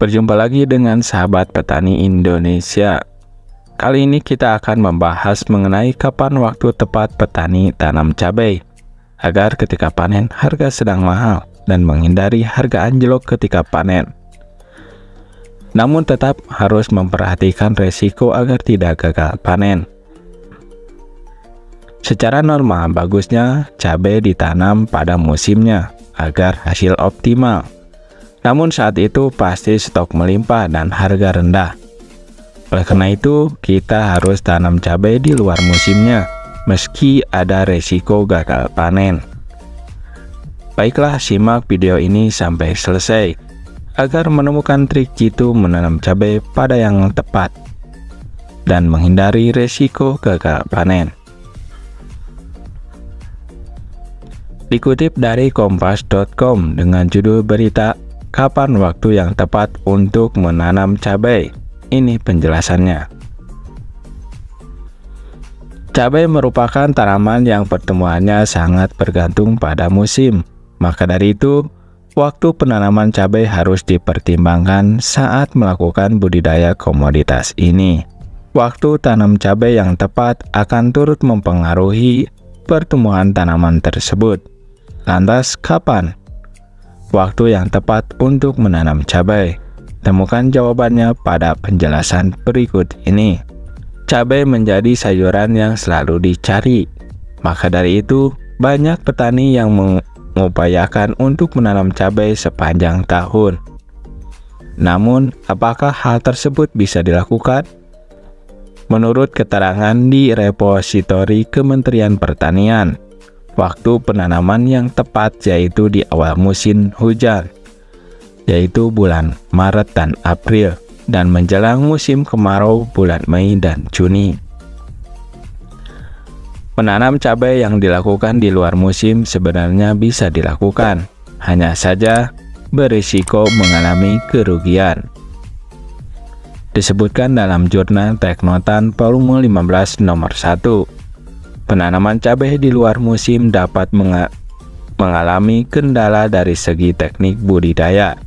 Berjumpa lagi dengan sahabat petani Indonesia. Kali ini kita akan membahas mengenai kapan waktu tepat petani tanam cabai agar ketika panen harga sedang mahal dan menghindari harga anjlok ketika panen. Namun tetap harus memperhatikan resiko agar tidak gagal panen. Secara normal bagusnya cabai ditanam pada musimnya agar hasil optimal. Namun saat itu pasti stok melimpah dan harga rendah. Oleh karena itu, kita harus tanam cabai di luar musimnya, meski ada resiko gagal panen. Baiklah, simak video ini sampai selesai, agar menemukan trik jitu menanam cabai pada yang tepat, dan menghindari resiko gagal panen. Dikutip dari kompas.com dengan judul berita, kapan waktu yang tepat untuk menanam cabai? Ini penjelasannya. Cabai merupakan tanaman yang pertumbuhannya sangat bergantung pada musim. Maka dari itu, waktu penanaman cabai harus dipertimbangkan saat melakukan budidaya komoditas ini. Waktu tanam cabai yang tepat akan turut mempengaruhi pertumbuhan tanaman tersebut. Lantas, kapan waktu yang tepat untuk menanam cabai? Temukan jawabannya pada penjelasan berikut ini. Cabai menjadi sayuran yang selalu dicari. Maka dari itu, banyak petani yang mengupayakan untuk menanam cabai sepanjang tahun. Namun, apakah hal tersebut bisa dilakukan? Menurut keterangan di repositori Kementerian Pertanian, waktu penanaman yang tepat yaitu di awal musim hujan, yaitu bulan Maret dan April, dan menjelang musim kemarau bulan Mei dan Juni. Menanam cabai yang dilakukan di luar musim sebenarnya bisa dilakukan, hanya saja berisiko mengalami kerugian. Disebutkan dalam jurnal Teknotan volume 15 nomor 1. Penanaman cabai di luar musim dapat mengalami kendala dari segi teknik budidaya.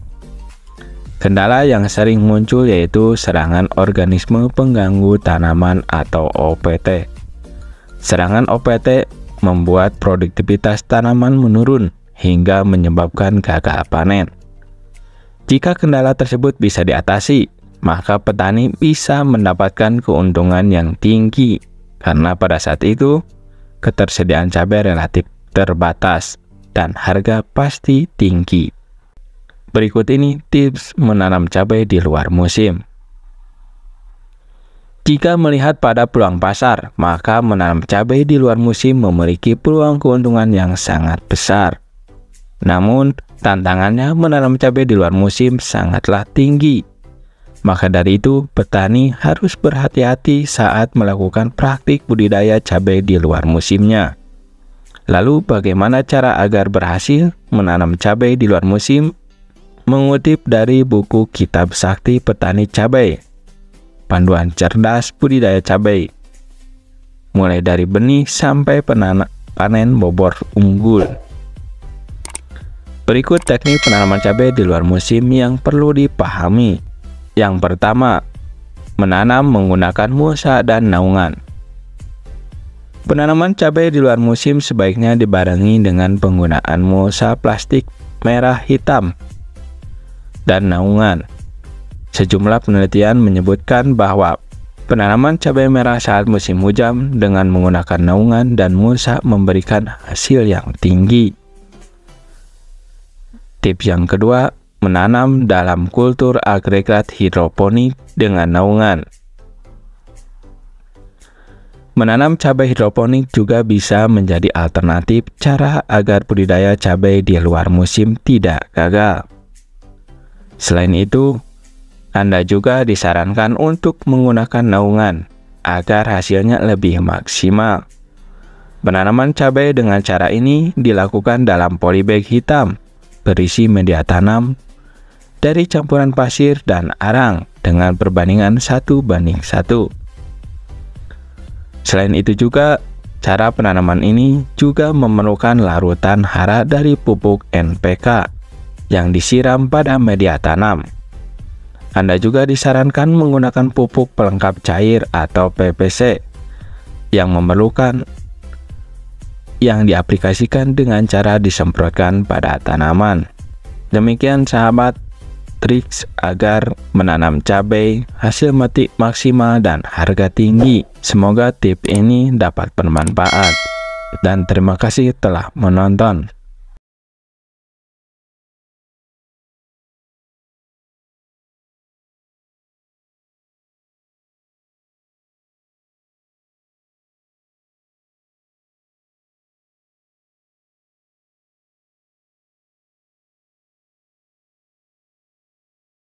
Kendala yang sering muncul yaitu serangan organisme pengganggu tanaman atau OPT. Serangan OPT membuat produktivitas tanaman menurun hingga menyebabkan gagal panen. Jika kendala tersebut bisa diatasi, maka petani bisa mendapatkan keuntungan yang tinggi. Karena pada saat itu, ketersediaan cabai relatif terbatas dan harga pasti tinggi. Berikut ini tips menanam cabai di luar musim. Jika melihat pada peluang pasar, maka menanam cabai di luar musim memiliki peluang keuntungan yang sangat besar. Namun, tantangannya menanam cabai di luar musim sangatlah tinggi. Maka dari itu, petani harus berhati-hati saat melakukan praktik budidaya cabai di luar musimnya. Lalu, bagaimana cara agar berhasil menanam cabai di luar musim? Mengutip dari buku Kitab Sakti Petani Cabai, Panduan Cerdas Budidaya Cabai, mulai dari benih sampai panen bobor unggul. Berikut teknik penanaman cabai di luar musim yang perlu dipahami. Yang pertama, menanam menggunakan mulsa dan naungan. Penanaman cabai di luar musim sebaiknya dibarengi dengan penggunaan mulsa plastik merah hitam dan naungan. Sejumlah penelitian menyebutkan bahwa penanaman cabai merah saat musim hujan dengan menggunakan naungan dan mulsa memberikan hasil yang tinggi. Tips yang kedua, menanam dalam kultur agregat hidroponik dengan naungan. Menanam cabai hidroponik juga bisa menjadi alternatif cara agar budidaya cabai di luar musim tidak gagal. Selain itu, Anda juga disarankan untuk menggunakan naungan agar hasilnya lebih maksimal. Penanaman cabai dengan cara ini dilakukan dalam polybag hitam berisi media tanam dari campuran pasir dan arang dengan perbandingan 1:1. Selain itu juga, cara penanaman ini juga memerlukan larutan hara dari pupuk NPK yang disiram pada media tanam. Anda juga disarankan menggunakan pupuk pelengkap cair atau PPC yang diaplikasikan dengan cara disemprotkan pada tanaman. Demikian sahabat, triks agar menanam cabai hasil metik maksimal dan harga tinggi. Semoga tips ini dapat bermanfaat dan terima kasih telah menonton.